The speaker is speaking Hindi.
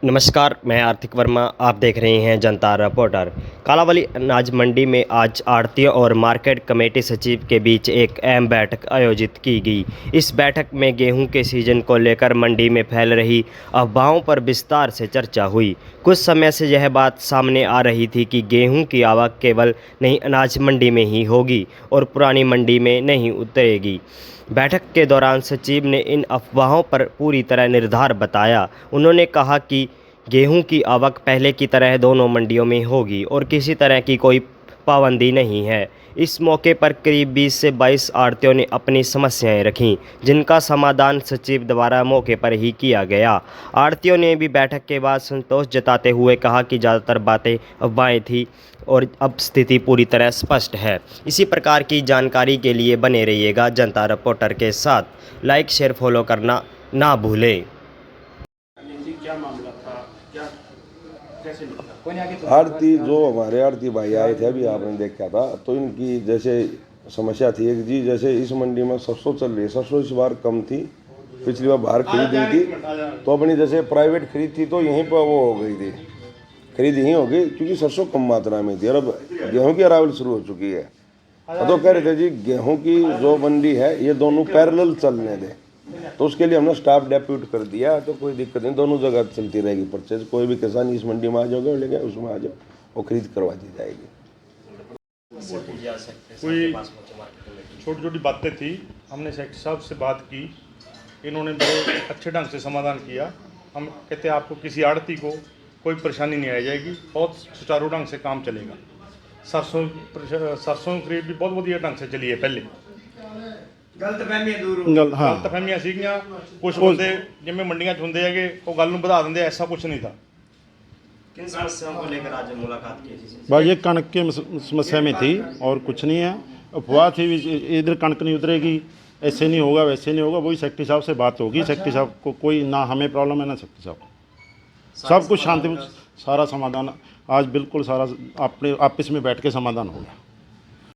नमस्कार, मैं आर्थिक वर्मा। आप देख रहे हैं जनता रिपोर्टर। कालांवाली अनाज मंडी में आज आढ़तियों और मार्केट कमेटी सचिव के बीच एक अहम बैठक आयोजित की गई। इस बैठक में गेहूं के सीजन को लेकर मंडी में फैल रही अफवाहों पर विस्तार से चर्चा हुई। कुछ समय से यह बात सामने आ रही थी कि गेहूं की आवक केवल नई अनाज मंडी में ही होगी और पुरानी मंडी में नहीं उतरेगी। बैठक के दौरान सचिव ने इन अफवाहों पर पूरी तरह निराधार बताया। उन्होंने कहा कि गेहूं की आवक पहले की तरह दोनों मंडियों में होगी और किसी तरह की कोई पाबंदी नहीं है। इस मौके पर करीब 20 से 22 आढ़तियों ने अपनी समस्याएं रखीं, जिनका समाधान सचिव द्वारा मौके पर ही किया गया। आढ़तियों ने भी बैठक के बाद संतोष जताते हुए कहा कि ज़्यादातर बातें अफवाहें थी और अब स्थिति पूरी तरह स्पष्ट है। इसी प्रकार की जानकारी के लिए बने रहिएगा जनता रिपोर्टर के साथ। लाइक, शेयर, फॉलो करना ना भूलें। क्या मामला था, क्या कैसे आरती जो हमारे आरती भाई आए थे अभी आपने देखा था, तो इनकी जैसे समस्या थी एक जी, जैसे इस मंडी में सरसों चल रही है, सरसों इस बार कम थी, पिछली बार बाहर खरीद हुई थी, तो अपनी जैसे प्राइवेट खरीद थी तो यहीं पर वो हो गई थी, खरीद यहीं हो गई क्योंकि सरसों कम मात्रा में थी और अब गेहूँ की अरावल शुरू हो चुकी है। तो कह रहे थे जी गेहूँ की जो मंडी है ये दोनों पैरेलल चलने दें, तो उसके लिए हमने स्टाफ डेप्यूट कर दिया, तो कोई दिक्कत नहीं, दोनों जगह चलती रहेगी परचेज। कोई भी किसान इस मंडी में आ जाओगे लेके उसमें आ जाओ, वो खरीद करवा दी जाएगी। कोई छोटी छोटी बातें थी, हमने सेक्रेटरी साहब से बात की, इन्होंने बड़े अच्छे ढंग से समाधान किया। हम कहते हैं आपको किसी आड़ती को कोई परेशानी नहीं आ जाएगी, बहुत सुचारू ढंग से काम चलेगा। सरसों खरीद भी बहुत बढ़िया ढंग से चली है। पहले गलतफहमियां सीखियां, कुछ बंदे जिम्मे मंडियां च हुंदे है वो गल नूं बढ़ा देंगे, ऐसा कुछ नहीं था। किन समस्याओं को लेकर आज मुलाकात की थी? भाई ये कणक की समस्या में थी और कुछ नहीं है। अफवाह थी इधर कणक नहीं उतरेगी, ऐसे नहीं होगा, वैसे नहीं होगा। वही सेक्रेटरी साहब से बात होगी। सेक्रेटरी साहब को कोई ना हमें प्रॉब्लम है ना सेक्रेटरी साहब को। सब कुछ शांति, सारा समाधान आज बिल्कुल सारा अपने आपस में बैठ के समाधान हो गया।